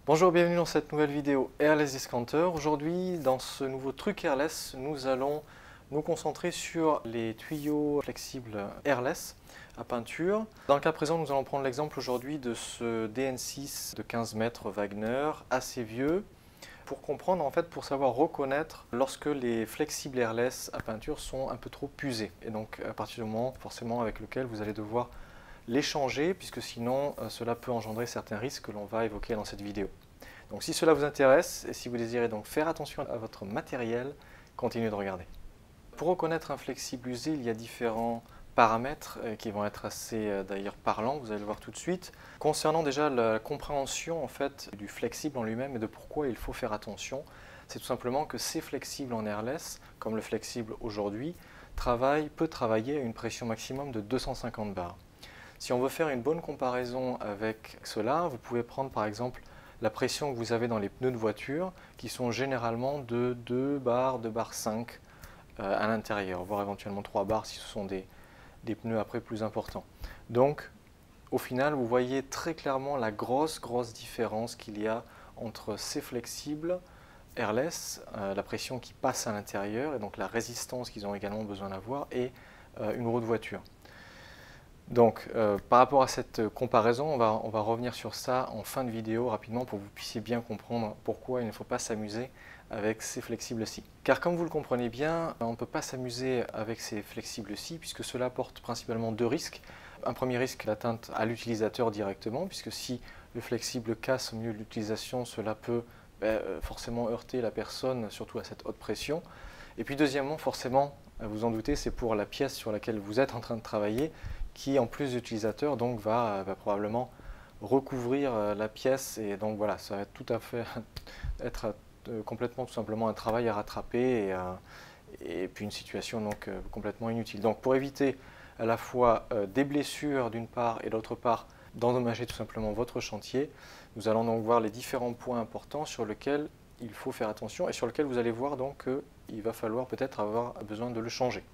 Bonjour, bienvenue dans cette nouvelle vidéo Airless Discounter. Aujourd'hui, dans ce nouveau truc Airless, nous allons nous concentrer sur les tuyaux flexibles Airless à peinture. Dans le cas présent, nous allons prendre l'exemple aujourd'hui de ce DN6 de 15 mètres Wagner, assez vieux, pour comprendre, en fait, pour savoir reconnaître lorsque les flexibles Airless à peinture sont un peu trop usés. Et donc, à partir du moment, forcément, avec lequel vous allez devoir les changer, puisque sinon cela peut engendrer certains risques que l'on va évoquer dans cette vidéo. Donc si cela vous intéresse et si vous désirez donc faire attention à votre matériel, continuez de regarder. Pour reconnaître un flexible usé, il y a différents paramètres qui vont être assez d'ailleurs parlants, vous allez le voir tout de suite. Concernant déjà la compréhension en fait du flexible en lui-même et de pourquoi il faut faire attention, c'est tout simplement que ces flexibles en airless, comme le flexible aujourd'hui, peut travailler à une pression maximum de 250 bars. Si on veut faire une bonne comparaison avec cela, vous pouvez prendre par exemple la pression que vous avez dans les pneus de voiture, qui sont généralement de 2 bars, 2 bars 5 à l'intérieur, voire éventuellement 3 bars si ce sont des pneus après plus importants. Donc, au final, vous voyez très clairement la grosse différence qu'il y a entre ces flexibles airless, la pression qui passe à l'intérieur, et donc la résistance qu'ils ont également besoin d'avoir, et une roue de voiture. Donc, par rapport à cette comparaison, on va revenir sur ça en fin de vidéo rapidement pour que vous puissiez bien comprendre pourquoi il ne faut pas s'amuser avec ces flexibles-ci. Car comme vous le comprenez bien, on ne peut pas s'amuser avec ces flexibles-ci puisque cela porte principalement deux risques. Un premier risque, l'atteinte à l'utilisateur directement, puisque si le flexible casse au milieu de l'utilisation, cela peut forcément heurter la personne, surtout à cette haute pression. Et puis deuxièmement, forcément, vous en doutez, c'est pour la pièce sur laquelle vous êtes en train de travailler, qui en plus d'utilisateur donc va probablement recouvrir la pièce, et donc voilà, ça va tout à fait être complètement tout simplement un travail à rattraper et puis une situation donc complètement inutile. Donc pour éviter à la fois des blessures d'une part et d'autre part d'endommager tout simplement votre chantier, nous allons donc voir les différents points importants sur lesquels il faut faire attention et sur lesquels vous allez voir donc qu'il va falloir peut-être avoir besoin de le changer.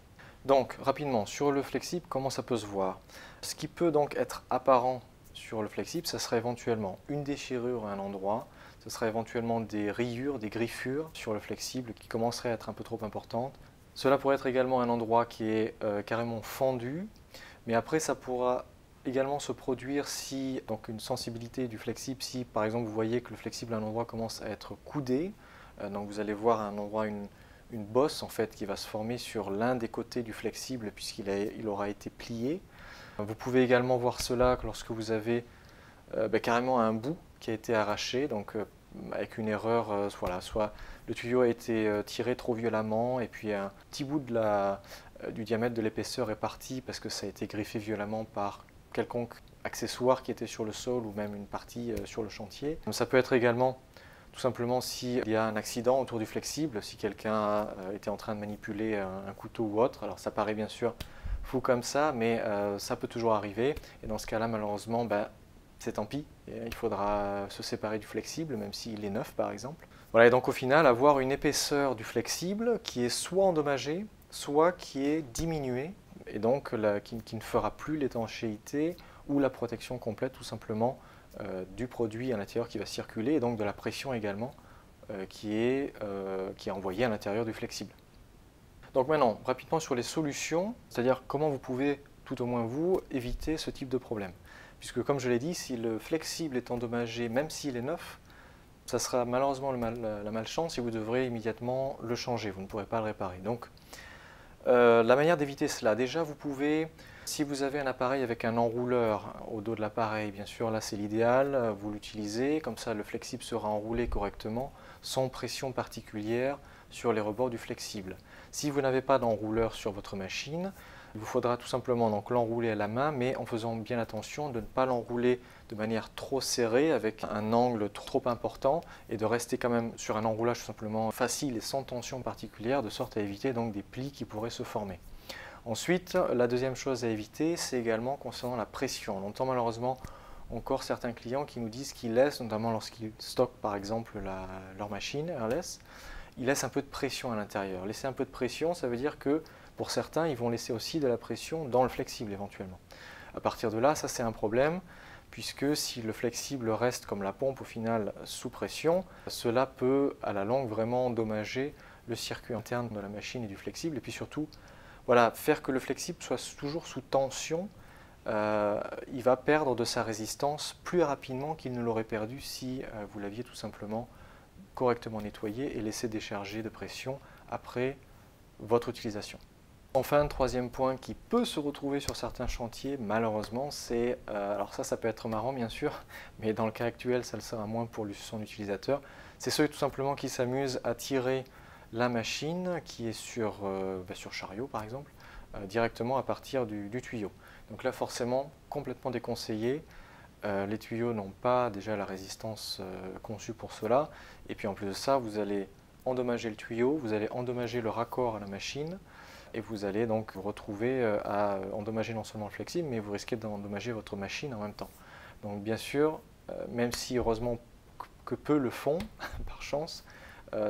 Donc, rapidement, sur le flexible, comment ça peut se voir? Ce qui peut donc être apparent sur le flexible, ça serait éventuellement une déchirure à un endroit, ce serait éventuellement des rayures, des griffures sur le flexible qui commenceraient à être un peu trop importantes. Cela pourrait être également un endroit qui est carrément fendu, mais après ça pourra également se produire si, donc une sensibilité du flexible, si par exemple vous voyez que le flexible à un endroit commence à être coudé, donc vous allez voir à un endroit une bosse en fait qui va se former sur l'un des côtés du flexible puisqu'il aura été plié. Vous pouvez également voir cela lorsque vous avez carrément un bout qui a été arraché, donc avec une erreur, voilà, soit le tuyau a été tiré trop violemment et puis un petit bout du diamètre de l'épaisseur est parti parce que ça a été griffé violemment par quelconque accessoire qui était sur le sol ou même une partie sur le chantier. Ça peut être également tout simplement s'il y a un accident autour du flexible, si quelqu'un a été en train de manipuler un couteau ou autre. Alors ça paraît bien sûr fou comme ça, mais ça peut toujours arriver. Et dans ce cas-là, malheureusement, c'est tant pis. Il faudra se séparer du flexible, même s'il est neuf par exemple. Voilà, et donc au final, avoir une épaisseur du flexible qui est soit endommagée, soit qui est diminuée, et donc qui ne fera plus l'étanchéité ou la protection complète tout simplement du produit à l'intérieur qui va circuler et donc de la pression également qui est envoyée à l'intérieur du flexible. Donc maintenant, rapidement sur les solutions, c'est-à-dire comment vous pouvez, tout au moins vous, éviter ce type de problème. Puisque comme je l'ai dit, si le flexible est endommagé, même s'il est neuf, ça sera malheureusement la malchance et vous devrez immédiatement le changer, vous ne pourrez pas le réparer. Donc la manière d'éviter cela, déjà vous pouvez, si vous avez un appareil avec un enrouleur au dos de l'appareil, bien sûr là c'est l'idéal, vous l'utilisez, comme ça le flexible sera enroulé correctement, sans pression particulière sur les rebords du flexible. Si vous n'avez pas d'enrouleur sur votre machine, il vous faudra tout simplement donc l'enrouler à la main, mais en faisant bien attention de ne pas l'enrouler de manière trop serrée, avec un angle trop important, et de rester quand même sur un enroulage tout simplement facile et sans tension particulière, de sorte à éviter donc des plis qui pourraient se former. Ensuite, la deuxième chose à éviter, c'est également concernant la pression. On entend malheureusement encore certains clients qui nous disent qu'ils laissent, notamment lorsqu'ils stockent par exemple leur machine airless, ils laissent un peu de pression à l'intérieur. Laisser un peu de pression, ça veut dire que pour certains, ils vont laisser aussi de la pression dans le flexible éventuellement. À partir de là, ça c'est un problème, puisque si le flexible reste comme la pompe au final sous pression, cela peut à la longue vraiment endommager le circuit interne de la machine et du flexible, et puis surtout voilà, faire que le flexible soit toujours sous tension. Il va perdre de sa résistance plus rapidement qu'il ne l'aurait perdu si vous l'aviez tout simplement correctement nettoyé et laissé décharger de pression après votre utilisation. Enfin, un troisième point qui peut se retrouver sur certains chantiers, malheureusement, c'est, alors ça peut être marrant bien sûr, mais dans le cas actuel, ça le sera moins pour son utilisateur, c'est ceux tout simplement qui s'amusent à tirer la machine qui est sur chariot par exemple, directement à partir du tuyau. Donc là forcément, complètement déconseillé. Les tuyaux n'ont pas déjà la résistance conçue pour cela, et puis en plus de ça, vous allez endommager le tuyau, vous allez endommager le raccord à la machine, et vous allez donc vous retrouver à endommager non seulement le flexible, mais vous risquez d'endommager votre machine en même temps. Donc bien sûr, même si heureusement que peu le font, par chance,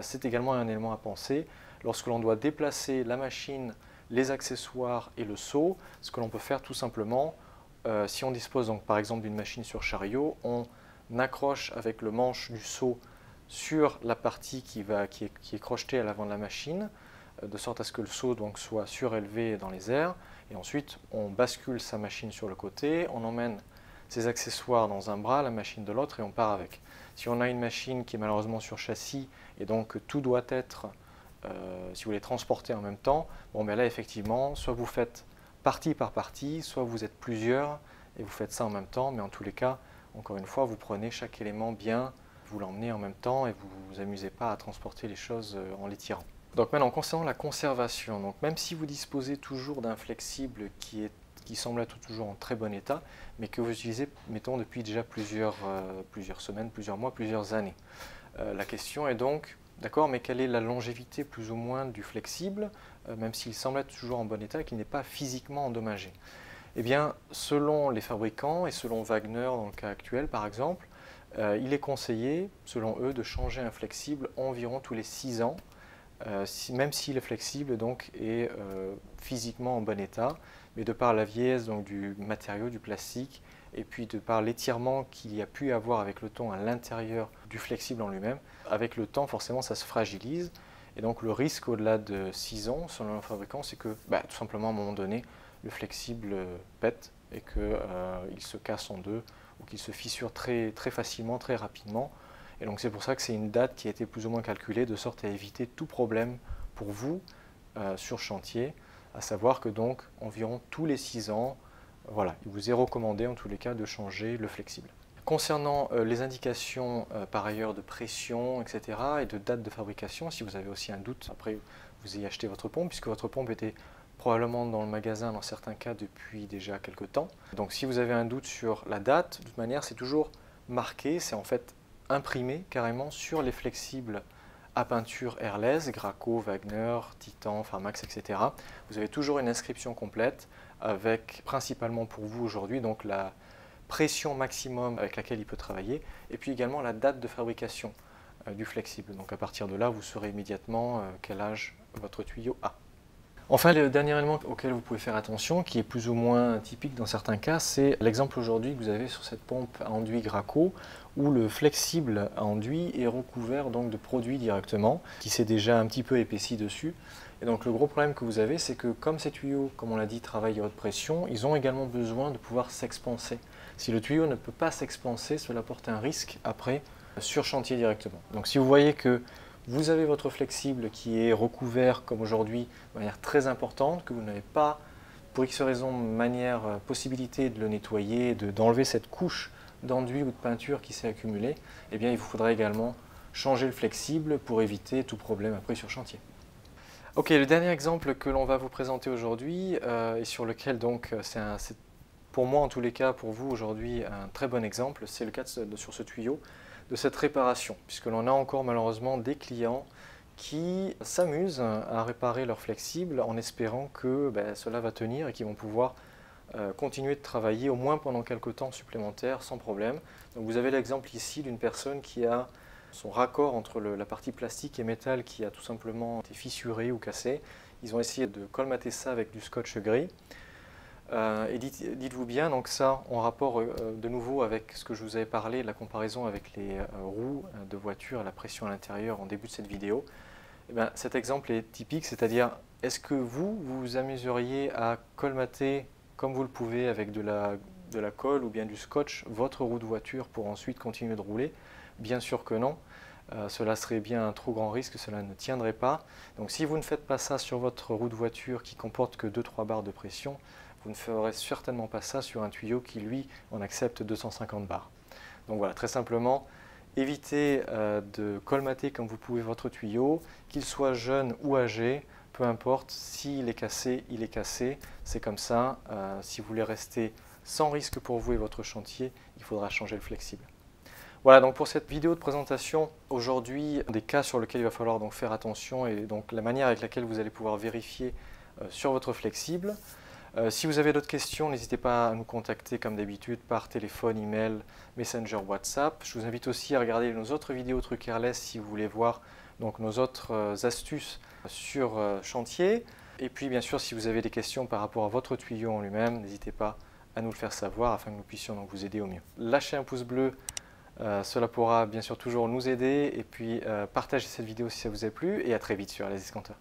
c'est également un élément à penser. Lorsque l'on doit déplacer la machine, les accessoires et le seau, ce que l'on peut faire tout simplement, si on dispose donc par exemple d'une machine sur chariot, on accroche avec le manche du seau sur la partie qui est crochetée à l'avant de la machine, de sorte à ce que le seau donc soit surélevé dans les airs, et ensuite on bascule sa machine sur le côté, on emmène ses accessoires dans un bras, la machine de l'autre, et on part avec. Si on a une machine qui est malheureusement sur châssis, et donc tout doit être, si vous voulez, transporter en même temps, bon ben là effectivement, soit vous faites partie par partie, soit vous êtes plusieurs, et vous faites ça en même temps, mais en tous les cas, encore une fois, vous prenez chaque élément bien, vous l'emmenez en même temps, et vous ne vous amusez pas à transporter les choses en les tirant. Donc maintenant, concernant la conservation, donc même si vous disposez toujours d'un flexible qui semble être toujours en très bon état, mais que vous utilisez, mettons, depuis déjà plusieurs semaines, plusieurs mois, plusieurs années, la question est donc, d'accord, mais quelle est la longévité plus ou moins du flexible, même s'il semble être toujours en bon état et qu'il n'est pas physiquement endommagé? Eh bien, selon les fabricants et selon Wagner dans le cas actuel par exemple, il est conseillé, selon eux, de changer un flexible environ tous les 6 ans, même si le flexible donc, est physiquement en bon état, mais de par la vieillesse donc, du matériau, du plastique, et puis de par l'étirement qu'il y a pu avoir avec le temps à l'intérieur du flexible en lui-même, avec le temps forcément ça se fragilise, et donc le risque au-delà de 6 ans, selon le fabricant, c'est que tout simplement à un moment donné, le flexible pète et qu'il se casse en deux, ou qu'il se fissure très, très facilement, très rapidement. Et donc c'est pour ça que c'est une date qui a été plus ou moins calculée de sorte à éviter tout problème pour vous sur chantier, à savoir que donc environ tous les 6 ans, voilà, il vous est recommandé en tous les cas de changer le flexible. Concernant les indications par ailleurs de pression, etc. et de date de fabrication, si vous avez aussi un doute, après vous ayez acheté votre pompe, puisque votre pompe était probablement dans le magasin dans certains cas depuis déjà quelques temps. Donc si vous avez un doute sur la date, de toute manière c'est toujours marqué, c'est en fait imprimé carrément sur les flexibles à peinture Airless, Graco, Wagner, Titan, Pharmax, etc. Vous avez toujours une inscription complète avec principalement pour vous aujourd'hui donc la pression maximum avec laquelle il peut travailler et puis également la date de fabrication du flexible. Donc à partir de là, vous saurez immédiatement quel âge votre tuyau a. Enfin, le dernier élément auquel vous pouvez faire attention, qui est plus ou moins typique dans certains cas, c'est l'exemple aujourd'hui que vous avez sur cette pompe à enduit Graco, où le flexible à enduit est recouvert donc de produit directement, qui s'est déjà un petit peu épaissi dessus. Et donc le gros problème que vous avez, c'est que comme ces tuyaux, comme on l'a dit, travaillent à haute pression, ils ont également besoin de pouvoir s'expanser. Si le tuyau ne peut pas s'expanser, cela porte un risque après sur chantier directement. Donc si vous voyez que vous avez votre flexible qui est recouvert comme aujourd'hui de manière très importante, que vous n'avez pas, pour X raison, possibilité de le nettoyer, d'enlever cette couche d'enduit ou de peinture qui s'est accumulée, eh bien il vous faudra également changer le flexible pour éviter tout problème après sur chantier. Ok, le dernier exemple que l'on va vous présenter aujourd'hui et sur lequel donc c'est pour moi en tous les cas, pour vous aujourd'hui un très bon exemple, c'est le cas sur ce tuyau de cette réparation, puisque l'on a encore malheureusement des clients qui s'amusent à réparer leur flexible en espérant que cela va tenir et qu'ils vont pouvoir continuer de travailler au moins pendant quelques temps supplémentaires sans problème. Donc vous avez l'exemple ici d'une personne qui a son raccord entre la partie plastique et métal qui a tout simplement été fissuré ou cassé. Ils ont essayé de colmater ça avec du scotch gris. Et dites-vous bien, donc ça en rapport de nouveau avec ce que je vous avais parlé, la comparaison avec les roues de voiture à la pression à l'intérieur en début de cette vidéo. Eh bien, cet exemple est typique, c'est-à-dire est-ce que vous vous amuseriez à colmater comme vous le pouvez avec de la colle ou bien du scotch votre roue de voiture pour ensuite continuer de rouler? Bien sûr que non. Cela serait bien un trop grand risque, cela ne tiendrait pas. Donc si vous ne faites pas ça sur votre roue de voiture qui comporte que 2-3 bars de pression, vous ne ferez certainement pas ça sur un tuyau qui lui en accepte 250 bars. Donc voilà, très simplement, évitez de colmater comme vous pouvez votre tuyau, qu'il soit jeune ou âgé, peu importe, s'il est cassé, il est cassé, c'est comme ça. Si vous voulez rester sans risque pour vous et votre chantier, il faudra changer le flexible. Voilà donc pour cette vidéo de présentation, aujourd'hui, des cas sur lesquels il va falloir donc faire attention et donc la manière avec laquelle vous allez pouvoir vérifier sur votre flexible. Si vous avez d'autres questions, n'hésitez pas à nous contacter comme d'habitude par téléphone, email, Messenger, WhatsApp. Je vous invite aussi à regarder nos autres vidéos Trucs Airless si vous voulez voir donc, nos autres astuces sur chantier. Et puis bien sûr, si vous avez des questions par rapport à votre tuyau en lui-même, n'hésitez pas à nous le faire savoir afin que nous puissions donc vous aider au mieux. Lâchez un pouce bleu. Cela pourra bien sûr toujours nous aider et puis partagez cette vidéo si ça vous a plu et à très vite sur Airless Discounter.